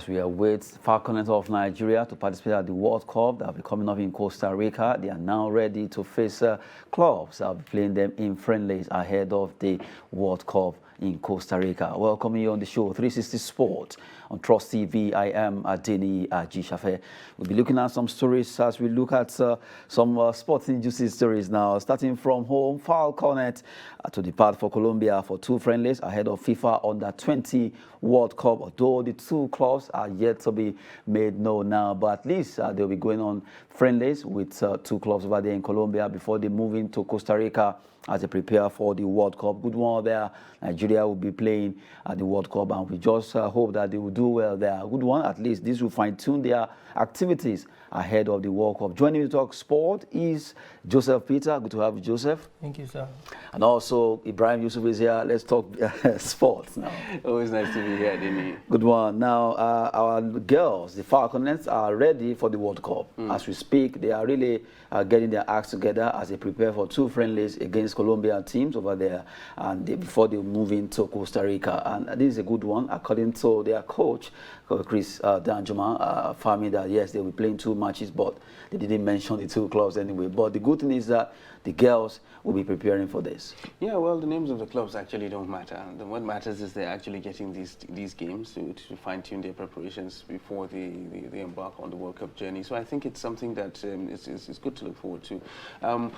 as we await Falconets of Nigeria to participate at the World Cup that will be coming up in Costa Rica. They are now ready to face clubs that will be playing them in friendlies ahead of the World Cup in Costa Rica. Welcome you on the show, 360 Sport on Trust TV. I am Adeni Ajishafe. We'll be looking at some stories as we look at some sporting juicy stories now. Starting from home, Falconets to depart for Colombia for 2 friendlies ahead of FIFA Under-20 World Cup. Although the 2 clubs are yet to be made known now, but at least they'll be going on friendlies with 2 clubs over there in Colombia before they move into Costa Rica as they prepare for the World Cup. Good one there. Nigeria will be playing at the World Cup, and we just hope that they will do well there. Good one. At least this will fine-tune their activities ahead of the World Cup. Joining me to talk sport is Joseph Peter. Good to have you, Joseph. Thank you, sir. And also Ibrahim Yusuf is here. Let's talk sports now. Always nice to be here, Dini. Good one. Now, our girls, the Falconets, are ready for the World Cup. As we speak, they are really getting their acts together as they prepare for 2 friendlies against Colombian teams over there, and before they move into Costa Rica. And this is a good one, according to their coach, Chris Danjuma, farming that yes, they'll be playing 2 matches, but they didn't mention the 2 clubs anyway. But the good thing is that the girls will be preparing for this. Yeah, well, the names of the clubs actually don't matter. What matters is they're actually getting these games to fine-tune their preparations before they embark on the World Cup journey. So I think it's something that is good to look forward to.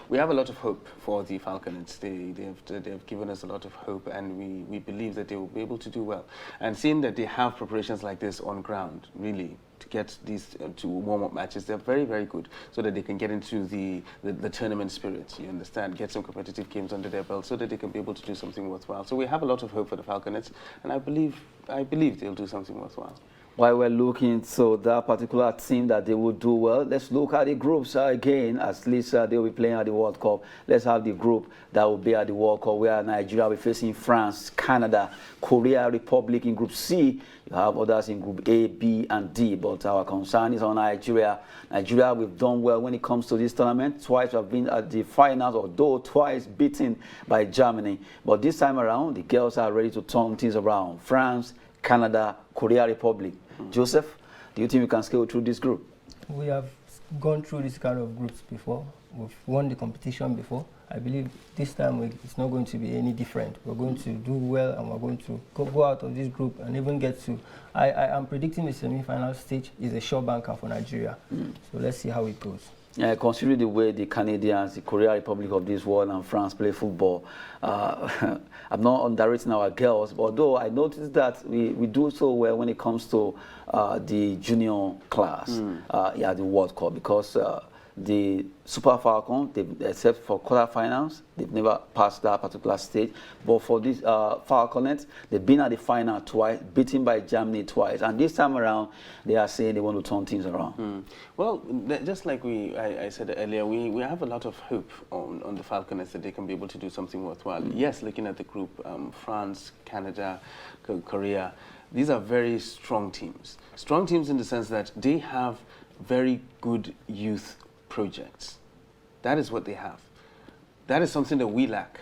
We have a lot of hope for the Falconets. They have given us a lot of hope, and we believe that they will be able to do well. And seeing that they have preparations like this on ground, really, to get these 2 warm-up matches, they're very, very good, so that they can get into the tournament spirit, you understand, get some competitive games under their belt so that they can be able to do something worthwhile. So we have a lot of hope for the Falconets, and I believe they'll do something worthwhile. While we're looking to that particular team that they will do well, let's look at the groups again. At least they'll be playing at the World Cup. Let's have the group that will be at the World Cup, where Nigeria will be facing France, Canada, Korea Republic in Group C. You have others in Group A, B, and D. But our concern is on Nigeria. Nigeria, we've done well when it comes to this tournament. Twice we have been at the finals, although twice beaten by Germany. But this time around, the girls are ready to turn things around. France, Canada, Korea Republic. Joseph, do you think we can scale through this group? We have gone through this kind of groups before. We've won the competition before. I believe this time it's not going to be any different. We're going to do well, and we're going to go out of this group and even get to... I am predicting the semi-final stage is a sure banker for Nigeria. So let's see how it goes. Yeah, considering the way the Canadians, the Korea Republic of this world, and France play football, I'm not underrating our girls, but although I noticed that we do so well when it comes to the junior class, yeah, the World Cup, because the Super Falcons, except for quarterfinals, they've never passed that particular stage. But for these Falconets, they've been at the final twice, beaten by Germany twice. And this time around, they are saying they want to turn things around. Well, just like I said earlier, we have a lot of hope on the Falconets that they can be able to do something worthwhile. Yes, looking at the group, France, Canada, Korea, these are very strong teams. Strong teams in the sense that they have very good youth projects. That is what they have. That is something that we lack.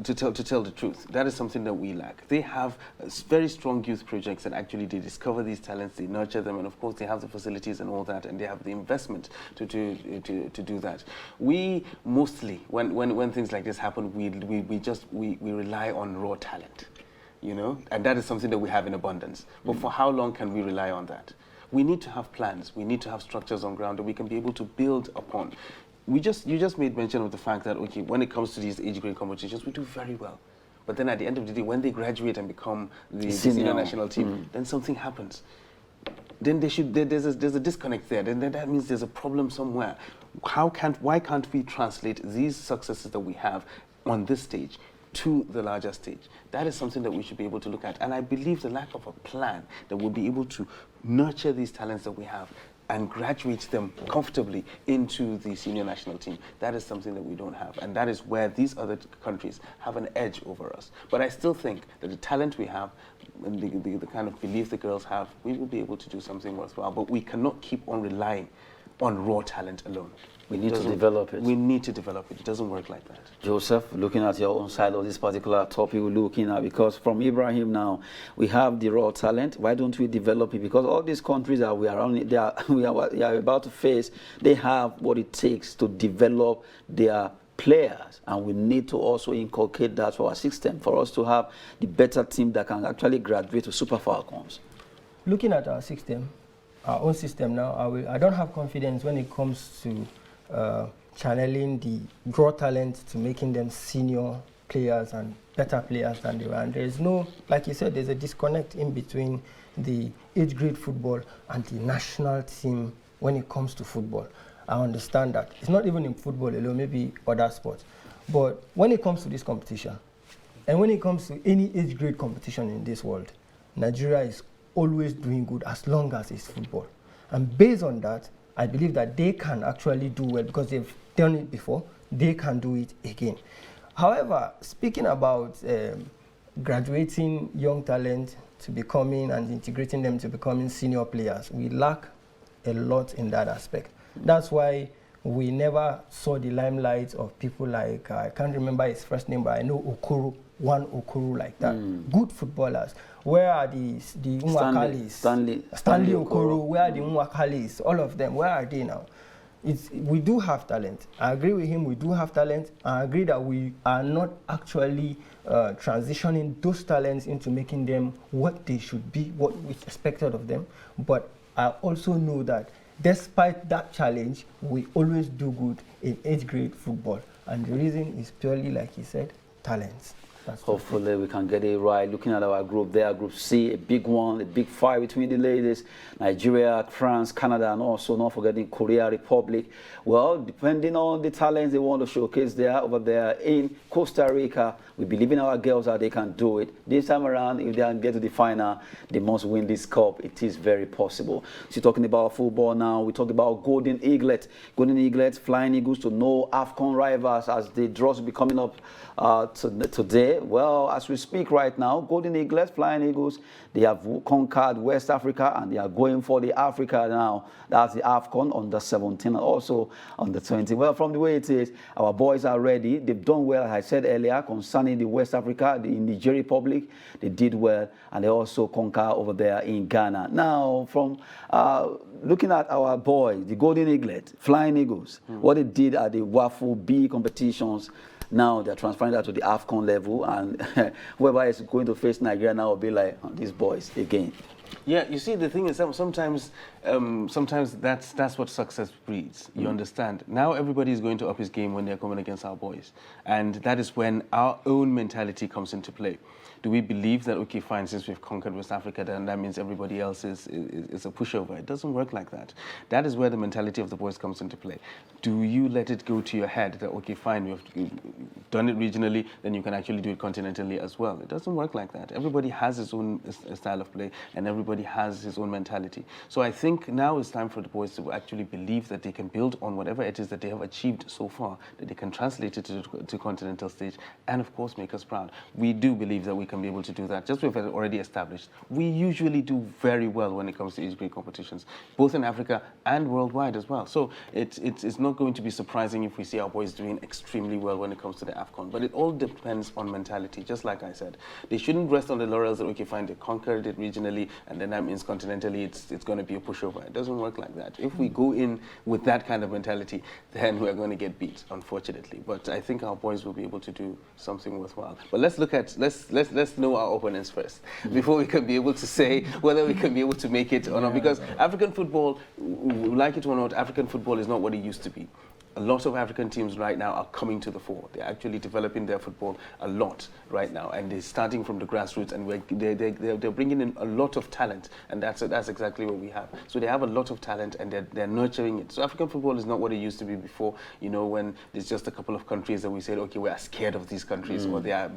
To tell the truth, that is something that we lack. They have very strong youth projects that actually they discover these talents, they nurture them, and of course they have the facilities and all that, and they have the investment to do that. We mostly, when things like this happen, we rely on raw talent, you know, and that is something that we have in abundance. But for how long can we rely on that? We need to have plans. We need to have structures on ground that we can be able to build upon. You just made mention of the fact that, okay, when it comes to these age grade competitions, we do very well. But then at the end of the day, when they graduate and become the senior national team, then something happens. Then there's a disconnect there. Then that means there's a problem somewhere. Why can't we translate these successes that we have on this stage to the larger stage? That is something that we should be able to look at. And I believe the lack of a plan that will be able to nurture these talents that we have and graduate them comfortably into the senior national team, that is something that we don't have. And that is where these other countries have an edge over us. But I still think that the talent we have and the kind of belief the girls have, we will be able to do something worthwhile. But we cannot keep on relying on raw talent alone. We need to develop it. We need to develop it. It doesn't work like that. Joseph, looking at your own side of this particular topic we're looking at, because from Ibrahim now, we have the raw talent. Why don't we develop it? Because all these countries that we are about to face, they have what it takes to develop their players, and we need to also inculcate that for our system, for us to have the better team that can actually graduate to Super Falcons. Looking at our system, our own system now, I don't have confidence when it comes to channeling the raw talent to making them senior players and better players than they were. And there's no, like you said, there's a disconnect in between the age grade football and the national team when it comes to football. I understand that. It's not even in football alone, maybe other sports. But when it comes to this competition, and when it comes to any age grade competition in this world, Nigeria is always doing good as long as it's football. And based on that, I believe that they can actually do well because they've done it before. They can do it again. However, speaking about graduating young talent to becoming and integrating them to becoming senior players, we lack a lot in that aspect. That's why we never saw the limelight of people like, I can't remember his first name, but I know Okoro, one Okoro like that. Good footballers. Where are the Nwakalis? Stanley Okoro. Where are the Nwakalis? All of them. Where are they now? We do have talent. I agree with him. We do have talent. I agree that we are not actually transitioning those talents into making them what they should be, what we expected of them. But I also know that despite that challenge, we always do good in age grade football. And the reason is purely, like he said, talents. Hopefully we can get it right. Looking at our group there, Group C, a big one, a big fight between the ladies, Nigeria, France, Canada, and also not forgetting Korea Republic. Well, depending on the talents they want to showcase there over there in Costa Rica, we believe in our girls that they can do it. This time around, if they can get to the final, they must win this cup. It is very possible. So talking about football now, we talk about Golden Eaglet. Golden Eaglets, Flying Eagles to no AFCON rivals as the draws will be coming up today. Well, as we speak right now, Golden Eagles, Flying Eagles, they have conquered West Africa and they are going for the Africa now. That's the AFCON under 17 and also under 20. Well, from the way it is, our boys are ready. They've done well, as I said earlier, concerning the West Africa, the Niger Republic. They did well and they also conquered over there in Ghana. Now, from looking at our boys, the Golden Eaglet, Flying Eagles, what they did at the WAFU B competitions, now they're transferring that to the AFCON level, and whoever is going to face Nigeria now will be like, oh, these boys again. Yeah, you see, the thing is, sometimes that's what success breeds. You understand? Now everybody is going to up his game when they're coming against our boys, and that is when our own mentality comes into play. Do we believe that, okay, fine, since we've conquered West Africa, then that means everybody else is a pushover? It doesn't work like that. That is where the mentality of the boys comes into play. Do you let it go to your head that, okay, fine, we've done it regionally, then you can actually do it continentally as well? It doesn't work like that. Everybody has his own style of play, and everybody has his own mentality. So I think now it's time for the boys to actually believe that they can build on whatever it is that they have achieved so far, that they can translate it to continental stage, and of course make us proud. We do believe that we can be able to do that. Just we've already established, we usually do very well when it comes to age grade competitions, both in Africa and worldwide as well. So it's not going to be surprising if we see our boys doing extremely well when it comes to the AFCON. But it all depends on mentality, just like I said. They shouldn't rest on the laurels that, okay, fine, they conquered it regionally, and then that means continentally it's going to be a pushover. It doesn't work like that. If we go in with that kind of mentality, then we're going to get beat, unfortunately. But I think our boys will be able to do something worthwhile. But let's look at, let's know our opponents first before we can be able to say whether we can be able to make it or not. Because African football, like it or not, African football is not what it used to be. A lot of African teams right now are coming to the fore. They're actually developing their football a lot right now, and they're starting from the grassroots, and they're bringing in a lot of talent, and that's exactly what we have. So they have a lot of talent, and they're nurturing it. So African football is not what it used to be before. You know, when there's just a couple of countries that we said, okay, we are scared of these countries, or they're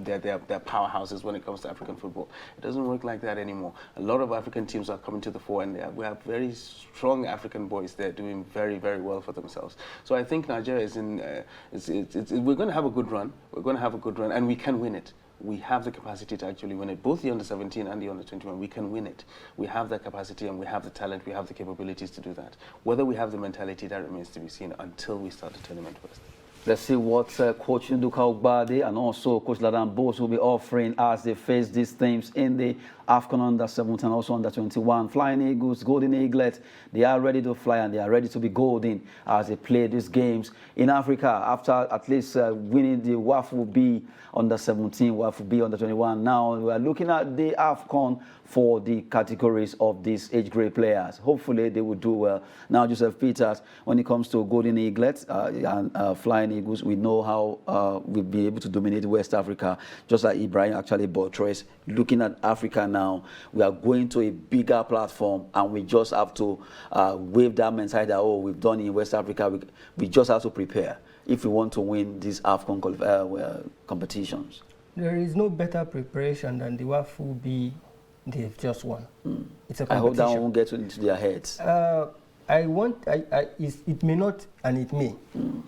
powerhouses when it comes to African football. It doesn't work like that anymore. A lot of African teams are coming to the fore, and we have very strong African boys. They're doing very, very well for themselves. So I think Nigeria is in, we're going to have a good run. We're going to have a good run, and we can win it. We have the capacity to actually win it. Both the under-17 and the under-21, we can win it. We have the capacity and we have the talent, we have the capabilities to do that. Whether we have the mentality, that remains to be seen until we start the tournament first. Let's see what Coach Nduka Ogbade and also Coach Ladan Bose will be offering as they face these teams in the AFCON under-17 and also under-21. Flying Eagles, Golden Eaglet, they are ready to fly and they are ready to be golden as they play these games in Africa. After at least winning the WAFU B under-17, WAFU B under-21, now we are looking at the AFCON for the categories of these age grade players. Hopefully they will do well. Now, Joseph Peters, when it comes to Golden Eaglets and Flying Eagles, we know how we'll be able to dominate West Africa, just like Ibrahim actually buttressed. Looking at Africa now, we are going to a bigger platform and we just have to wave that mentality that, oh, we've done in West Africa. We just have to prepare if we want to win these AFCON competitions. There is no better preparation than the WAFU B they've just won. It's a competition. I hope that won't get into their heads. It may not and it may,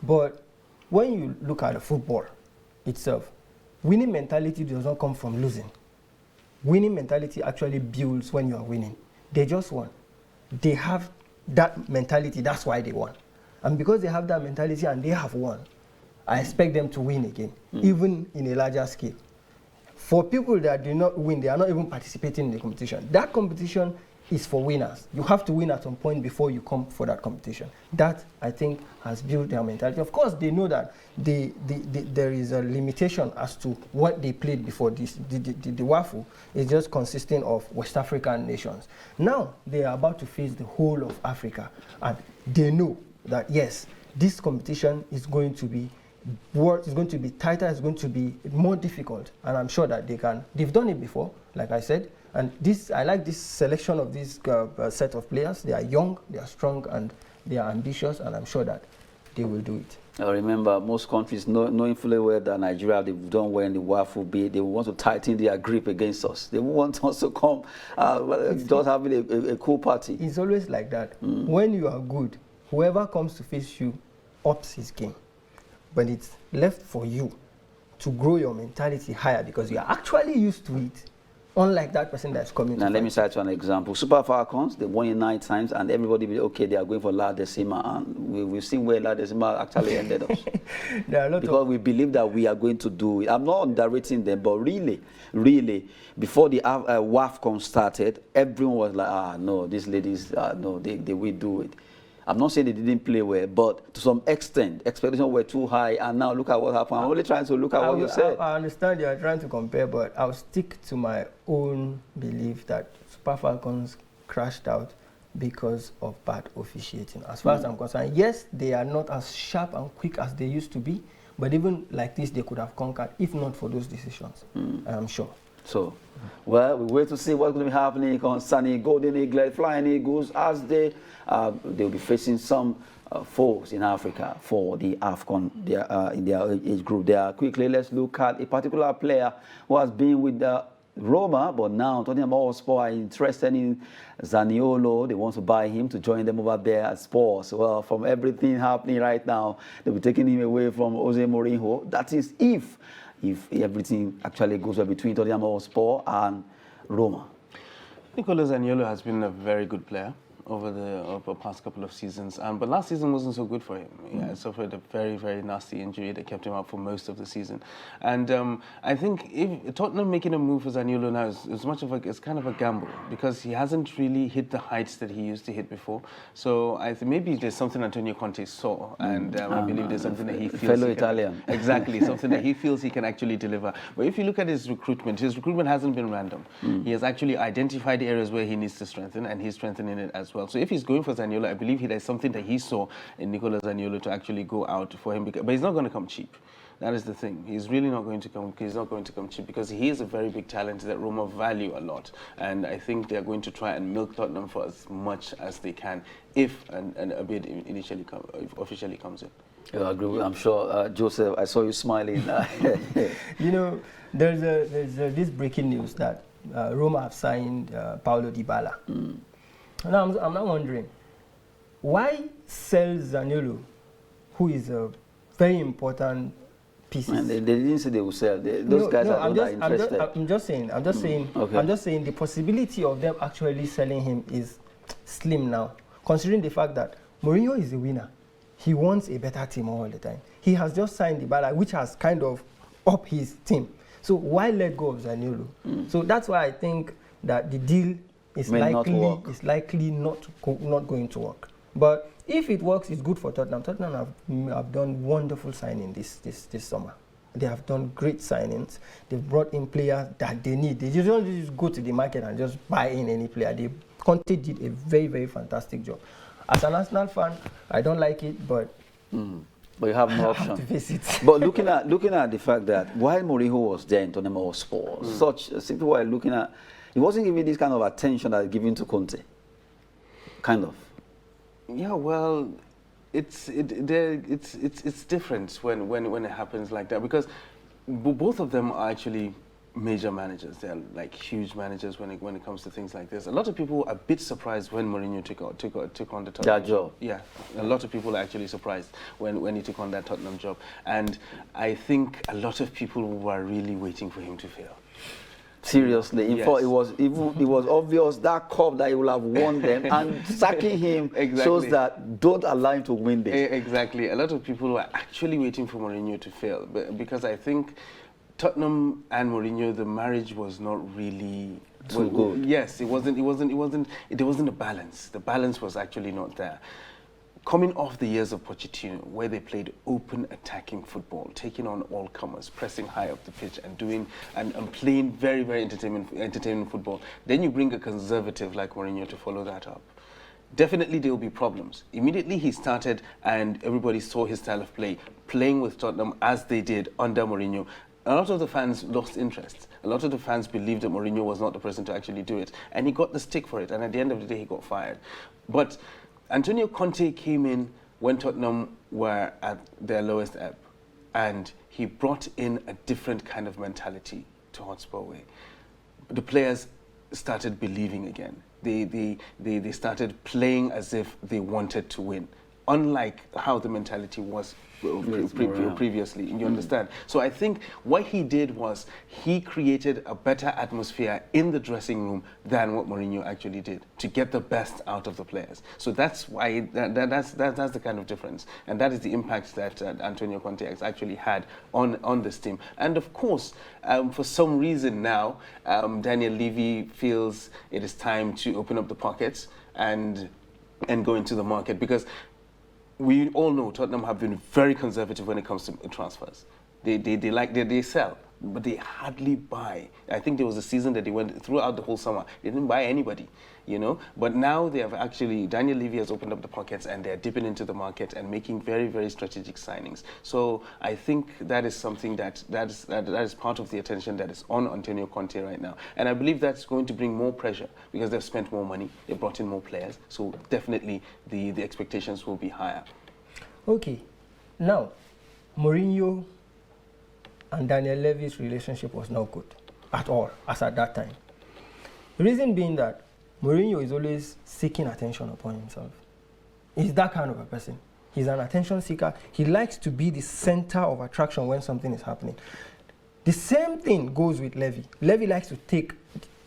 but when you look at the football itself, winning mentality does not come from losing. Winning mentality actually builds when you are winning. They just won. They have that mentality, that's why they won. And because they have that mentality and they have won, I expect them to win again, even in a larger scale. For people that do not win, they are not even participating in the competition. That competition is for winners. You have to win at some point before you come for that competition. That, I think, has built their mentality. Of course, they know that there is a limitation as to what they played before. The WAFU is just consisting of West African nations. Now, they are about to face the whole of Africa. And they know that, yes, this competition is going to be it's going to be tighter, it's going to be more difficult, and I'm sure that they've done it before, like I said, and I like this selection of this set of players. They are young, they are strong, and they are ambitious, and I'm sure that they will do it. I remember most countries knowing fully well that Nigeria, they've done well in the WAFU B, they want to tighten their grip against us. They want us to come just having a cool party. It's always like that. When you are good, whoever comes to face you ups his game. But it's left for you to grow your mentality higher because you are actually used to it, unlike that person that's coming now, to let me cite an example. Super Falcons, they won it 9 times, and everybody will okay, they are going for La Decima, and we've seen where La Decima actually ended us. There are a lot because we believe that we are going to do it. I'm not underrating them, but really, before the WAFCON started, everyone was like, no, these ladies, no, they will do it. I'm not saying they didn't play well, but to some extent, expectations were too high, and now look at what happened. I'm only trying to look at what you said. I understand you are trying to compare, but I'll stick to my own belief that Super Falcons crashed out because of bad officiating. As far as I'm concerned, yes, they are not as sharp and quick as they used to be, but even like this, they could have conquered if not for those decisions, I'm sure. So, well, we wait to see what's going to be happening concerning Golden Eaglet, Flying Eagles, as they'll be facing some foes in Africa for the AFCON in their age group. Quickly, let's look at a particular player who has been with Roma, but now talking about Spurs are interested in Zaniolo. They want to buy him to join them over there at Spurs. Well, from everything happening right now, they'll be taking him away from Jose Mourinho. That is if everything actually goes well between Tottenham Hotspur and Roma. Nicola Zaniolo has been a very good player over the past couple of seasons, but last season wasn't so good for him. He suffered a very, very nasty injury that kept him out for most of the season. And I think if Tottenham making a move for Zaniolo now it's kind of a gamble because he hasn't really hit the heights that he used to hit before. So I think maybe there's something Antonio Conte saw, and I believe there's something that he feels. Fellow Italian. Exactly, something that he feels he can actually deliver. But if you look at his recruitment hasn't been random. He has actually identified the areas where he needs to strengthen, and he's strengthening it as well. So if he's going for Zaniolo, I believe there's something that he saw in Nicola Zaniolo to actually go out for him. But he's not going to come cheap. That is the thing. He's really not going to come. He's not going to come cheap because he is a very big talent that Roma value a lot, and I think they are going to try and milk Tottenham for as much as they can if a bid officially comes in. I agree. I'm sure, Joseph. I saw you smiling. You know, there's this breaking news that Roma have signed Paulo Dybala. And I'm not wondering, why sell Zaniolo who is a very important piece. And they didn't say they will sell. Those guys are not interested. I'm just saying. Okay. I'm just saying the possibility of them actually selling him is slim now, considering the fact that Mourinho is a winner. He wants a better team all the time. He has just signed Dybala, which has kind of up his team. So why let go of Zaniolo? So that's why I think that the deal is likely not going to work. But if it works, it's good for Tottenham. Tottenham have done wonderful signing this summer. They have done great signings. They've brought in players that they need. They just don't just go to the market and just buy in any player. Conte did a very, very fantastic job. As an Arsenal fan, I don't like it, but you have no option. I have to face it. But looking at the fact that while Mourinho was there in Tottenham Hotspur, people were looking at, he wasn't giving this kind of attention that he's giving to Conte. Kind of. Yeah, well, it's different when it happens like that, because both of them are actually major managers. They're like huge managers when it comes to things like this. A lot of people are a bit surprised when Mourinho took on the Tottenham job. Yeah, a lot of people are actually surprised when he took on that Tottenham job, and I think a lot of people were really waiting for him to fail. Seriously, in fact, it was obvious that cup that he will have won them, and sacking him shows that don't allow him to win this. Exactly, a lot of people were actually waiting for Mourinho to fail, because I think Tottenham and Mourinho, the marriage was not really too good. Yes, there wasn't a balance. The balance was actually not there. Coming off the years of Pochettino, where they played open attacking football, taking on all comers, pressing high up the pitch and playing very, very entertaining football. Then you bring a conservative like Mourinho to follow that up. Definitely there will be problems. Immediately he started and everybody saw his style of play, playing with Tottenham as they did under Mourinho. A lot of the fans lost interest. A lot of the fans believed that Mourinho was not the person to actually do it. And he got the stick for it. And at the end of the day, he got fired. But Antonio Conte came in when Tottenham were at their lowest ebb. And he brought in a different kind of mentality to Hotspur Way. The players started believing again. They started playing as if they wanted to win, unlike how the mentality was previously. You understand? So I think what he did was he created a better atmosphere in the dressing room than what Mourinho actually did to get the best out of the players. So that's why that's the kind of difference, and that is the impact that Antonio Conte has actually had on this team. And of course, for some reason now, Daniel Levy feels it is time to open up the pockets and go into the market, because we all know Tottenham have been very conservative when it comes to transfers. They sell, but they hardly buy. I think there was a season that they went throughout the whole summer. They didn't buy anybody, you know. But now they have actually, Daniel Levy has opened up the pockets and they're dipping into the market and making very, very strategic signings. So I think that is something that is part of the attention that is on Antonio Conte right now. And I believe that's going to bring more pressure because they've spent more money, they brought in more players. So definitely the expectations will be higher. Okay, now Mourinho and Daniel Levy's relationship was not good at all, as at that time. The reason being that Mourinho is always seeking attention upon himself. He's that kind of a person. He's an attention seeker. He likes to be the center of attraction when something is happening. The same thing goes with Levy. Levy likes to take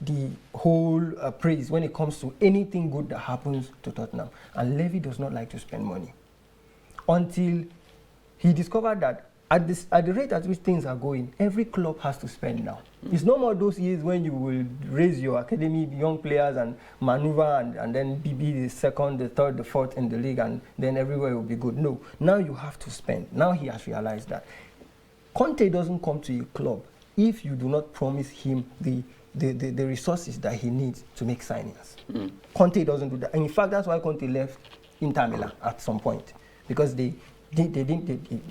the whole praise when it comes to anything good that happens to Tottenham. And Levy does not like to spend money. Until he discovered that at the rate at which things are going, every club has to spend now. It's no more those years when you will raise your academy young players and maneuver and then be the second, the third, the fourth in the league, and then everywhere will be good. No, now you have to spend. Now he has realized that. Conte doesn't come to a club if you do not promise him the resources that he needs to make signings. Conte doesn't do that. And in fact, that's why Conte left Inter Milan at some point, because he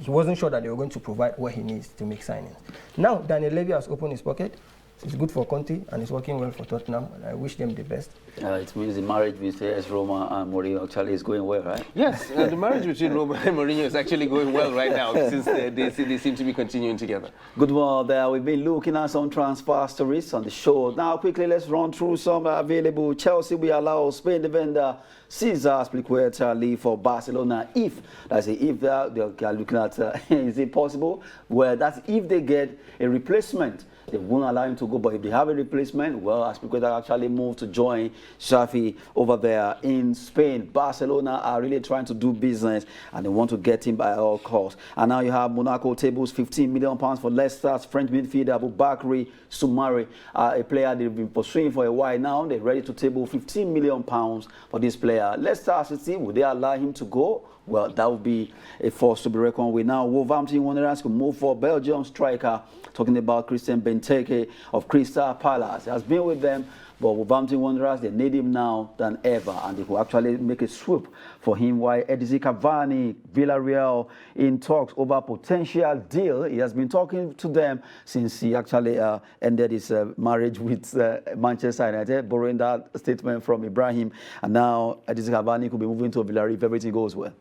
wasn't sure that they were going to provide what he needs to make signings. Now, Daniel Levy has opened his pocket. It's good for Conte and it's working well for Tottenham, and I wish them the best. It means the marriage between AS Roma and Mourinho actually is going well, right? Yes, the marriage between Roma and Mourinho is actually going well right now since they seem to be continuing together. Good one there. We've been looking at some transfer stories on the show. Now, quickly, let's run through some available. Chelsea will allow Spain defender Cesar Azpilicueta leave for Barcelona if, that's if they are looking at, is it possible? Well, that's if they get a replacement. They won't allow him to go, but if they have a replacement, well, Azpilicueta actually moved to join Xavi over there in Spain. Barcelona are really trying to do business, and they want to get him by all costs. And now you have Monaco tables £15 million for Leicester's French midfielder Aboubakry Soumare, a player they've been pursuing for a while now. They're ready to table £15 million for this player. Leicester City, will they allow him to go? Well, that would be a force to be reckoned with. Now, Wolverhampton Wanderers could move for Belgium striker, talking about Christian Benteke of Crystal Palace. He has been with them, but Wolverhampton Wanderers, they need him now than ever, and they could actually make a swoop for him. While Edison Cavani, Villarreal in talks over potential deal. He has been talking to them since he actually ended his marriage with Manchester United, borrowing that statement from Ibrahim. And now Edison Cavani could be moving to Villarreal if everything goes well.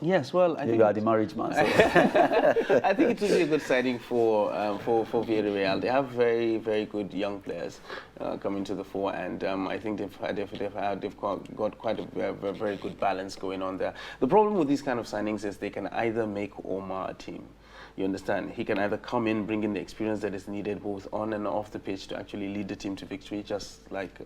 Yes, well, I think you are the marriage man. So. I think it will be a good signing for Villarreal. They have very, very good young players coming to the fore, and I think they've got quite a very good balance going on there. The problem with these kind of signings is they can either make Omar a team. You understand? He can either come in, bring in the experience that is needed both on and off the pitch to actually lead the team to victory, just like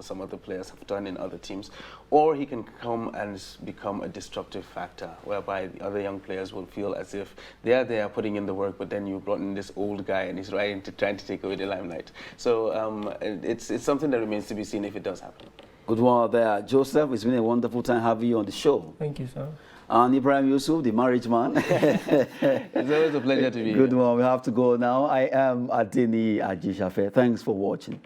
some other players have done in other teams, or he can come and become a disruptive factor, whereby the other young players will feel as if they are putting in the work, but then you brought in this old guy and he's trying to take away the limelight. So it's something that remains to be seen if it does happen. Good one there. Joseph, it's been a wonderful time having you on the show. Thank you, sir. And Ibrahim Yusuf, the marriage man. It's always a pleasure to be here. Good one. We have to go now. I am Adini Ajishafe. Thanks for watching.